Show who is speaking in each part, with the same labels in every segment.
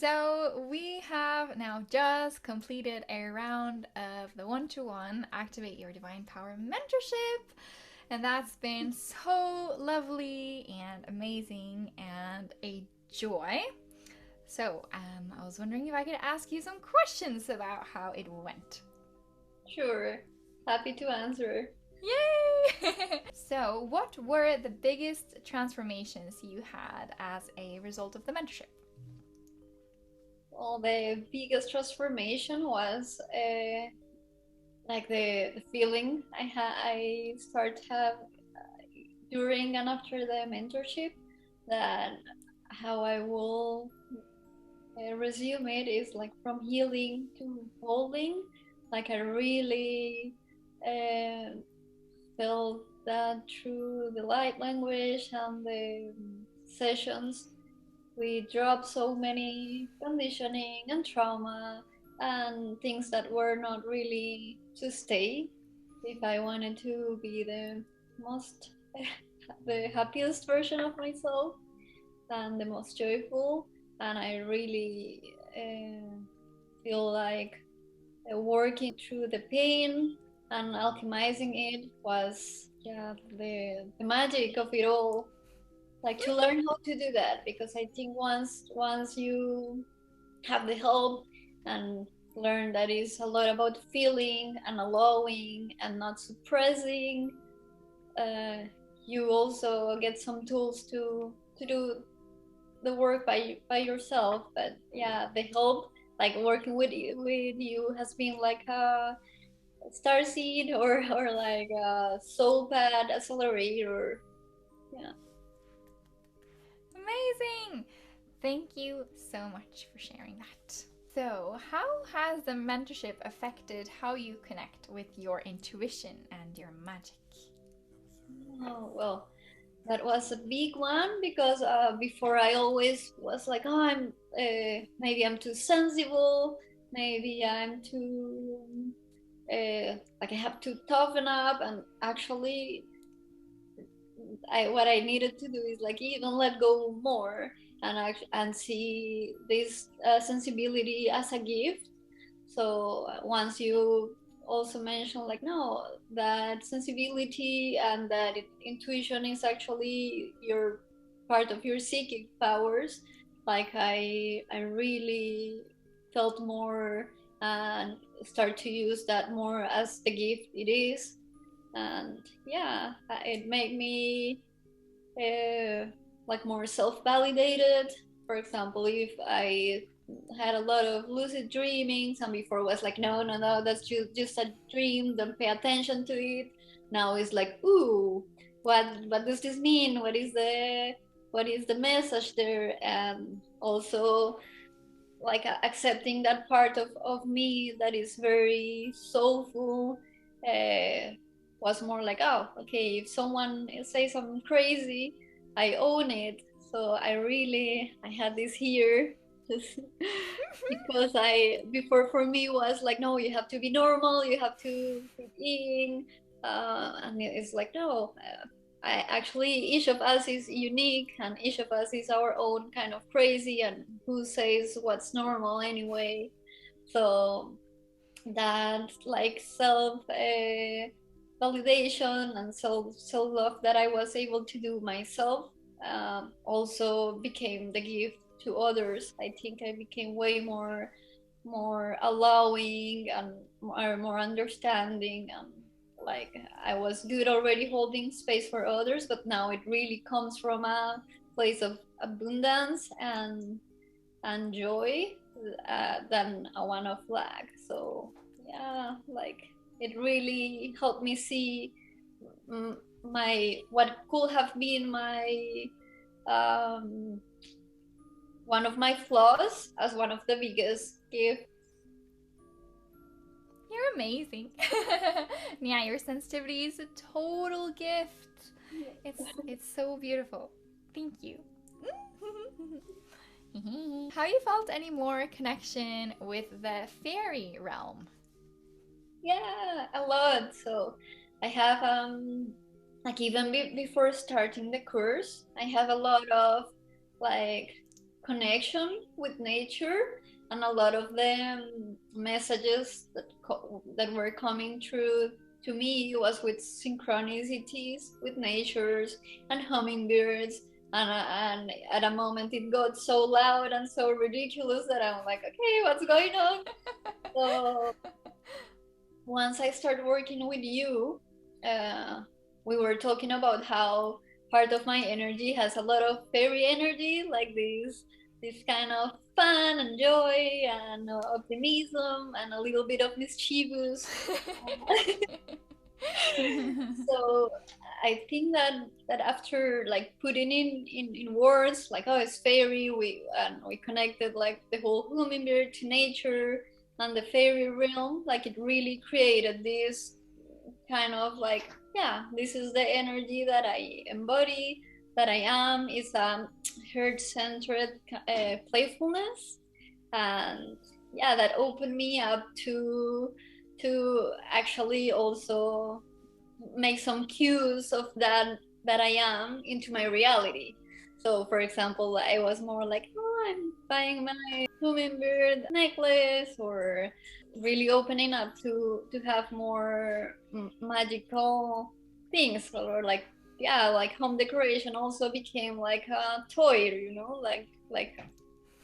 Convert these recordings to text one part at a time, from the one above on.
Speaker 1: So we have now just completed a round of the one-to-one Activate Your Divine Power mentorship. And that's been so lovely and amazing and a joy. So I was wondering if I could ask you some questions about how it went.
Speaker 2: Sure, happy to answer.
Speaker 1: Yay! So what were the biggest transformations you had as a result of the mentorship?
Speaker 2: Well, the biggest transformation was like the feeling I start have during and after the mentorship, that how I will resume it is like from healing to holding. Like I really felt that through the light language and the sessions, we dropped so many conditioning and trauma and things that were not really to stay. If I wanted to be the most the happiest version of myself and the most joyful, and I really feel like working through the pain and alchemizing it was, yeah, the magic of it all. Like to learn how to do that, because I think once you have the help and learn that it's a lot about feeling and allowing and not suppressing, you also get some tools to do the work by yourself. But yeah, the help, like working with you has been like a starseed or like a soul pad accelerator. Yeah.
Speaker 1: Amazing! Thank you so much for sharing that. So, how has the mentorship affected how you connect with your intuition and your magic?
Speaker 2: Oh, well, that was a big one, because before I always was like, oh, maybe I'm too sensible, maybe I'm too like I have to toughen up. And actually, what I needed to do is like even let go more and see this sensibility as a gift. So once you also mentioned like, no, that sensibility and that intuition is actually your part of your psychic powers, like I really felt more and start to use that more as the gift it is. And yeah, it made me uh, like more self-validated. For example, if I had a lot of lucid dreamings and before was like, no, no, no, that's just a dream, don't pay attention to it. Now it's like, ooh, what does this mean? What is the message there? And also like accepting that part of me that is very soulful, uh, was more like, oh, okay, if someone says something crazy, I own it. So I had this here because I before for me was like, no, you have to be normal, you have to fit in, and it's like, no, I actually, each of us is unique and each of us is our own kind of crazy, and who says what's normal anyway. So that like self validation and self love that I was able to do myself, also became the gift to others. I think I became way more allowing and more understanding, and like I was good already holding space for others, but now it really comes from a place of abundance and joy, than a one of lack. So yeah, like it really helped me see my what could have been my um, one of my flaws as one of the biggest gifts.
Speaker 1: You're amazing. Yeah, your sensitivity is a total gift. It's so beautiful. Thank you. How you felt any more connection with the fairy realm?
Speaker 2: Yeah, a lot. So I have like even before starting the course, I have a lot of like connection with nature, and a lot of the messages that were coming through to me was with synchronicities with natures and hummingbirds. And at a moment it got so loud and so ridiculous that I'm like, okay, what's going on? So once I started working with you, we were talking about how part of my energy has a lot of fairy energy, like this kind of fun and joy and optimism and a little bit of mischievous. So I think that after like putting in words like, oh, it's fairy, we connected like the whole hummingbird to nature and the fairy realm, like it really created this kind of like, yeah, this is the energy that I embody, that I am. Is a heart-centered playfulness, and yeah, that opened me up to actually also make some cues of that I am into my reality. So for example, I was more like, oh, I'm buying my hummingbird necklace, or really opening up to have more magical things, or like, yeah, like home decoration also became like a toy, you know, like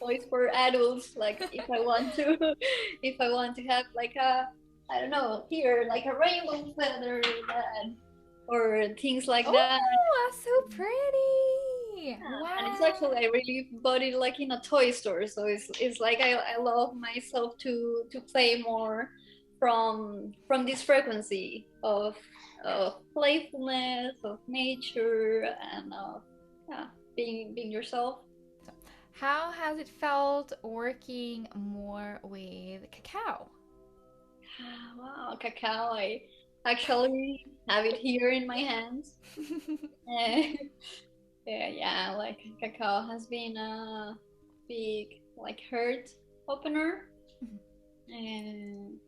Speaker 2: toys for adults. Like if I want to if I want to have like a, I don't know, here like a rainbow feather, or things like that.
Speaker 1: Oh, that's so pretty.
Speaker 2: Yeah.
Speaker 1: Wow.
Speaker 2: And it's actually, I really bought it like in a toy store, so it's like I love myself to play more from this frequency of playfulness, of nature, and of, yeah, being yourself.
Speaker 1: How has it felt working more with cacao?
Speaker 2: Wow, cacao! I actually have it here in my hands. Yeah, like cacao has been a big like heart opener. And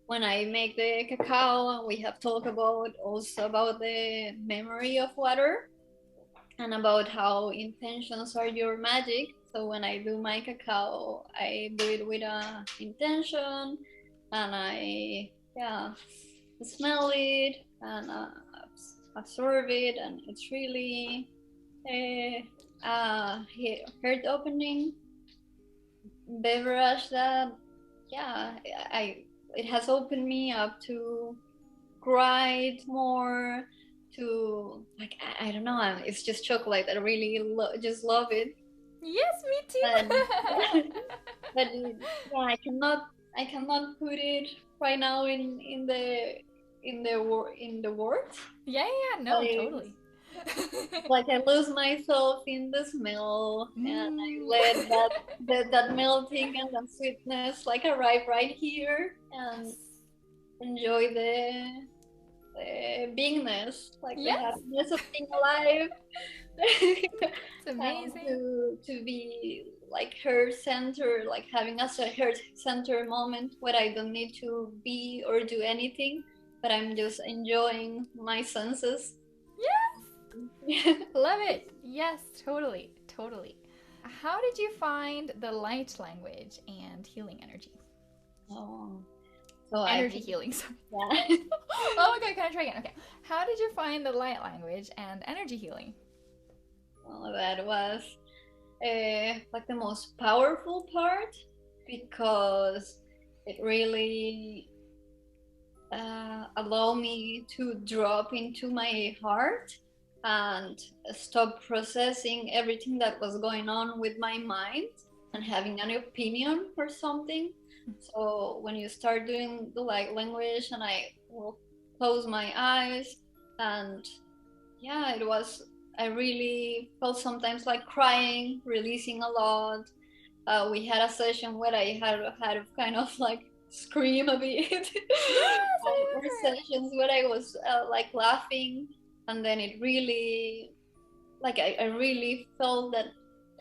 Speaker 2: when I make the cacao, we have talked about also about the memory of water and about how intentions are your magic. So when I do my cacao, I do it with a intention, and I, yeah, smell it and absorb it, and it's really heart opening beverage that, yeah, I it has opened me up to write more, to like, I don't know, it's just chocolate. I really just love it.
Speaker 1: Yes, me
Speaker 2: And
Speaker 1: too.
Speaker 2: but yeah, I cannot put it right now in the words.
Speaker 1: Yeah, yeah, no,
Speaker 2: Like,
Speaker 1: totally.
Speaker 2: like I lose myself in the smell, and I let that melting and the sweetness like arrive right here, and enjoy the beingness, like the
Speaker 1: Yes.
Speaker 2: happiness of being alive.
Speaker 1: It's
Speaker 2: And
Speaker 1: amazing.
Speaker 2: to be like her center, like having us a her center moment where I don't need to be or do anything, but I'm just enjoying my senses.
Speaker 1: Yes. Love it. Yes, totally. Totally. How did you find the light language and healing energy?
Speaker 2: Oh, so
Speaker 1: Energy healing, sorry.
Speaker 2: yeah.
Speaker 1: Oh, okay, can I try again? Okay. How did you find the light language and energy healing?
Speaker 2: Well, that was like the most powerful part, because it really allowed me to drop into my heart and stop processing everything that was going on with my mind and having an opinion or something. So when you start doing the light language, and I will close my eyes, and yeah, I really felt sometimes like crying, releasing a lot. We had a session where I had kind of like scream a bit.
Speaker 1: Yes, I
Speaker 2: Or
Speaker 1: remember.
Speaker 2: sessions where I was like laughing, and then it really, like, I really felt that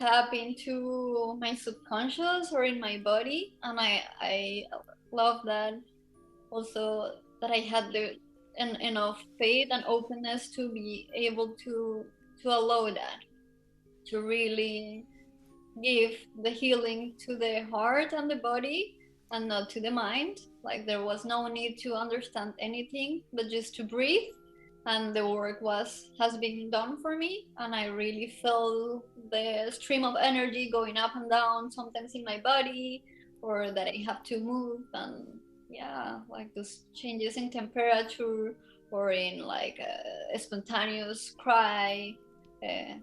Speaker 2: tap into my subconscious or in my body, and I love that also, that I had enough faith and openness to be able to allow that, to really give the healing to the heart and the body and not to the mind. Like there was no need to understand anything, but just to breathe. And the work has been done for me, and I really felt the stream of energy going up and down, sometimes in my body, or that I have to move, and yeah, like those changes in temperature, or in like a spontaneous cry. I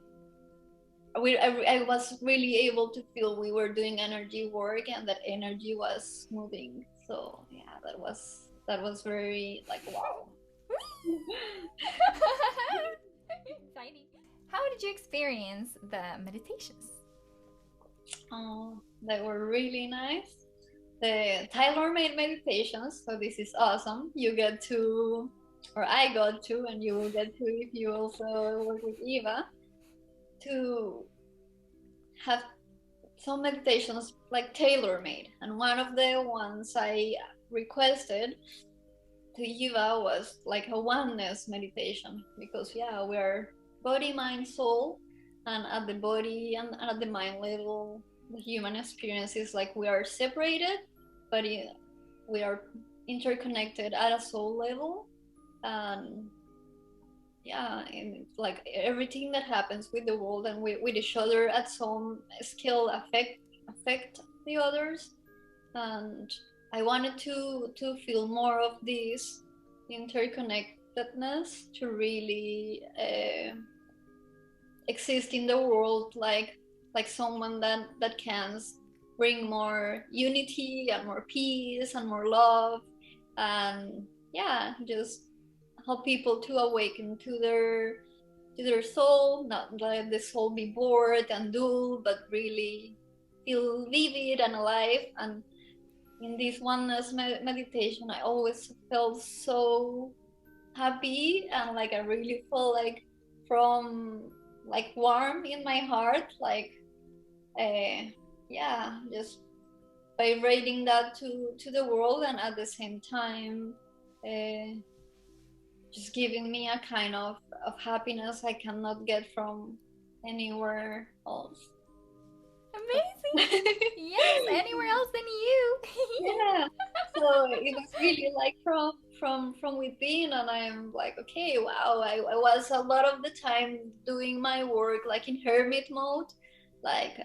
Speaker 2: was really able to feel we were doing energy work, and that energy was moving. So yeah, that was very like wow.
Speaker 1: Exciting. How did you experience the meditations?
Speaker 2: Oh, they were really nice. The tailor-made meditations. So this is awesome. You get to, or I got to, and you will get to if you also work with Eva, to have some meditations like tailor-made. And one of the ones I requested to Eva was like a oneness meditation, because yeah, we are body, mind, soul, and at the body and at the mind level, the human experience is like we are separated, but we are interconnected at a soul level. And yeah, and like everything that happens with the world and with each other at some scale affect the others. And I wanted to feel more of this interconnectedness, to really exist in the world like someone that can bring more unity and more peace and more love, and yeah, just help people to awaken to their soul, not let the soul be bored and dull, but really feel vivid and alive. And in this oneness meditation, I always felt so happy, and like I really felt like from like warm in my heart, like yeah, just vibrating that to the world, and at the same time just giving me a kind of happiness I cannot get from anywhere else.
Speaker 1: Amazing. Yes, anywhere else than you.
Speaker 2: Yeah, so it was really like from within, and I'm like, okay, wow, I was a lot of the time doing my work like in hermit mode, like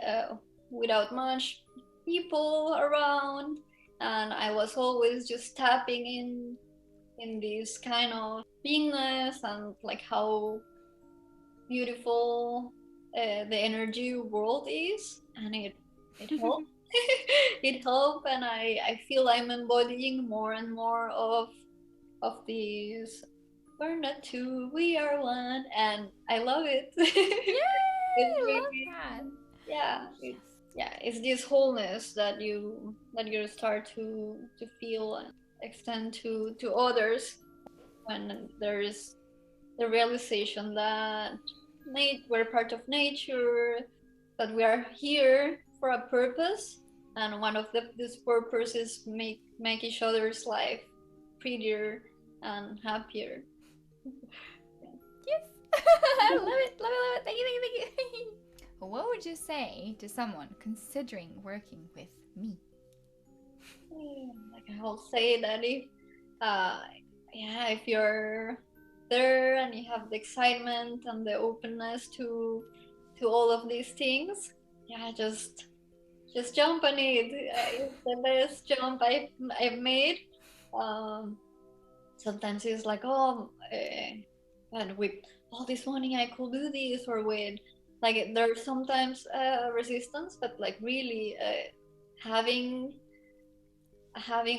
Speaker 2: without much people around, and I was always just tapping in this kind of beingness, and like how beautiful the energy world is, and it helped. It helped, and I feel I'm embodying more and more of these. We're not two, we are one, and I love it.
Speaker 1: Yay!
Speaker 2: It's
Speaker 1: Love
Speaker 2: really,
Speaker 1: that.
Speaker 2: yeah, it's this wholeness that you start to feel and extend to others, when there is the realization that we're part of nature, that we are here for a purpose, and one of this purpose is make each other's life prettier and happier.
Speaker 1: Yes. I love it. Love it. Love it. Thank you. Thank you. Thank you. What would you say to someone considering working with me?
Speaker 2: Like I'll say that if you're there and you have the excitement and the openness to all of these things, yeah, just jump on it. It's the best jump I've made. Sometimes it's like, oh, and with all this money I could do this, or with like there's sometimes resistance, but like really having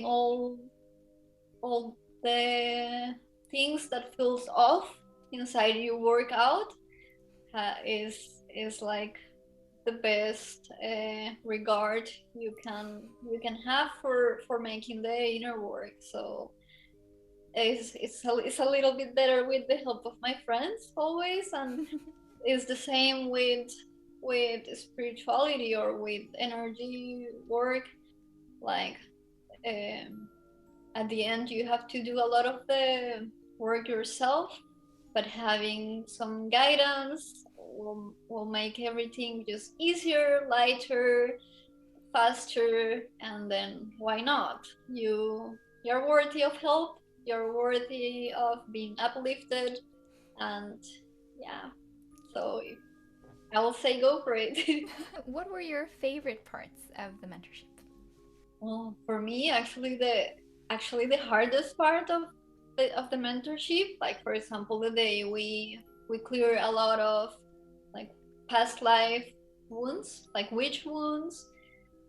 Speaker 2: all the things that feels off inside you work out is like the best regard you can have for making the inner work. So it's a little bit better with the help of my friends always, and it's the same with spirituality or with energy work. Like at the end you have to do a lot of the work yourself, but having some guidance will make everything just easier, lighter, faster, and then why not? You're worthy of help, you're worthy of being uplifted, and yeah, so I will say go for it.
Speaker 1: What were your favorite parts of the mentorship?
Speaker 2: Well, for me, actually the hardest part of the mentorship, like for example, the day we clear a lot of like past life wounds, like witch wounds.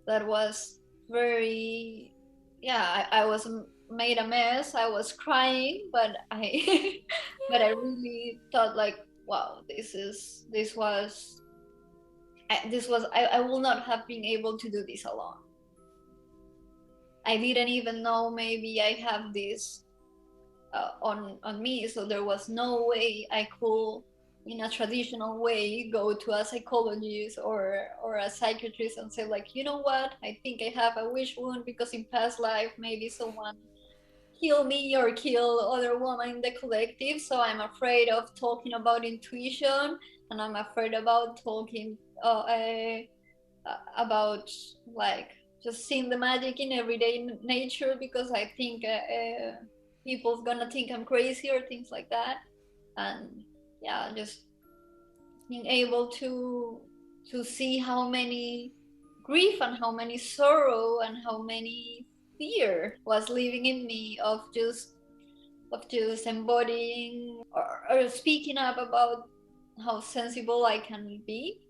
Speaker 2: That was very, yeah. I was made a mess. I was crying, but I but I really thought like, wow, I will not have been able to do this alone. I didn't even know maybe I have this on me, so there was no way I could, in a traditional way, go to a psychologist or a psychiatrist and say like, you know what, I think I have a wish wound because in past life maybe someone kill me or kill other woman in the collective, so I'm afraid of talking about intuition, and I'm afraid about talking about like just seeing the magic in everyday nature, because I think people's gonna think I'm crazy or things like that. And yeah, just being able to see how many grief and how many sorrow and how many fear was living in me of just embodying or speaking up about how sensible I can be,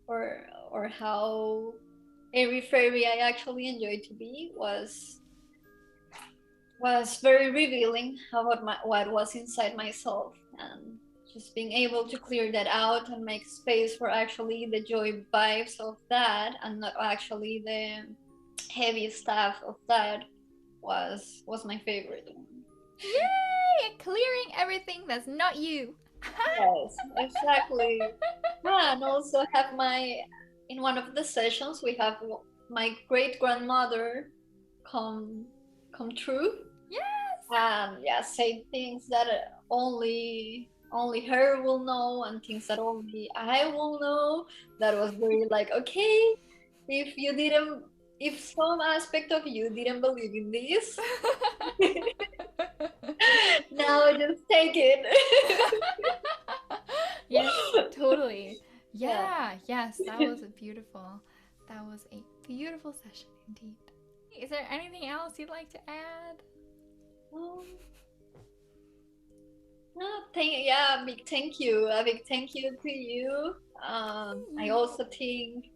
Speaker 2: or how every fairy I actually enjoyed to be was very revealing about what was inside myself, and just being able to clear that out and make space for actually the joy vibes of that and not actually the heavy stuff of that was my favorite one.
Speaker 1: Yay! Clearing everything that's not you.
Speaker 2: Yes, exactly. Yeah, and also have in one of the sessions we have my great grandmother come true.
Speaker 1: Yes.
Speaker 2: And yeah, say things that only her will know, and things that only I will know. That was very like, okay, if some aspect of you didn't believe in this, now just take it.
Speaker 1: Yes, totally.
Speaker 2: Yeah.
Speaker 1: Yeah, yes, that was a beautiful session indeed. Is there anything else you'd like to add?
Speaker 2: Um, no, a big thank you to you. I also think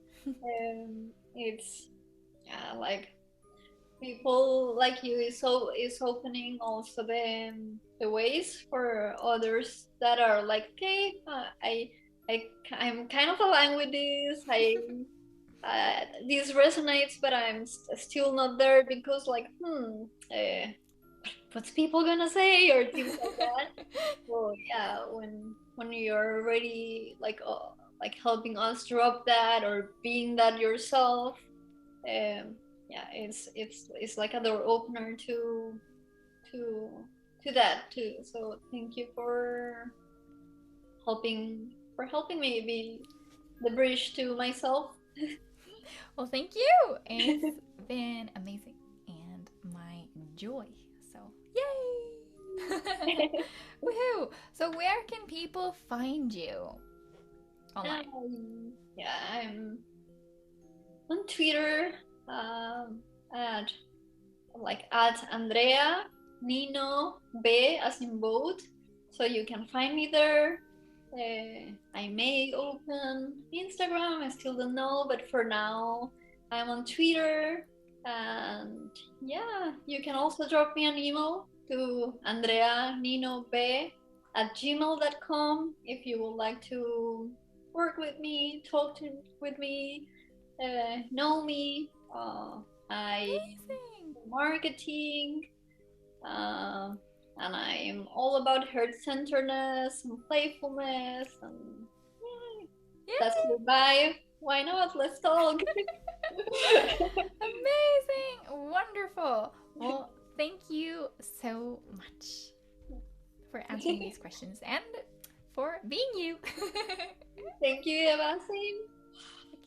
Speaker 2: it's like people like you is opening also the ways for others that are like, okay, I'm kind of aligned with this. This resonates, but I'm still not there because like what's people gonna say or things like that. So yeah, when you're already like helping us drop that or being that yourself, yeah, it's like a door opener to that too. So thank you for helping me be the bridge to myself.
Speaker 1: Well, thank you. It's been amazing and my joy. So, yay! Woohoo! So, where can people find you online?
Speaker 2: Yeah, I'm on Twitter at Andrea Nino B as in boat, so you can find me there. I may open Instagram, I still don't know, but for now I'm on Twitter. And yeah, you can also drop me an email to andreaninob@gmail.com if you would like to work with me, with me, know me. I
Speaker 1: Amazing!
Speaker 2: do marketing, and I'm all about heart-centeredness and playfulness, and
Speaker 1: Yay!
Speaker 2: that's the vibe. Why not? Let's talk.
Speaker 1: Amazing! Wonderful! Well, thank you so much for answering these questions and for being you.
Speaker 2: Thank you, Eva. Same.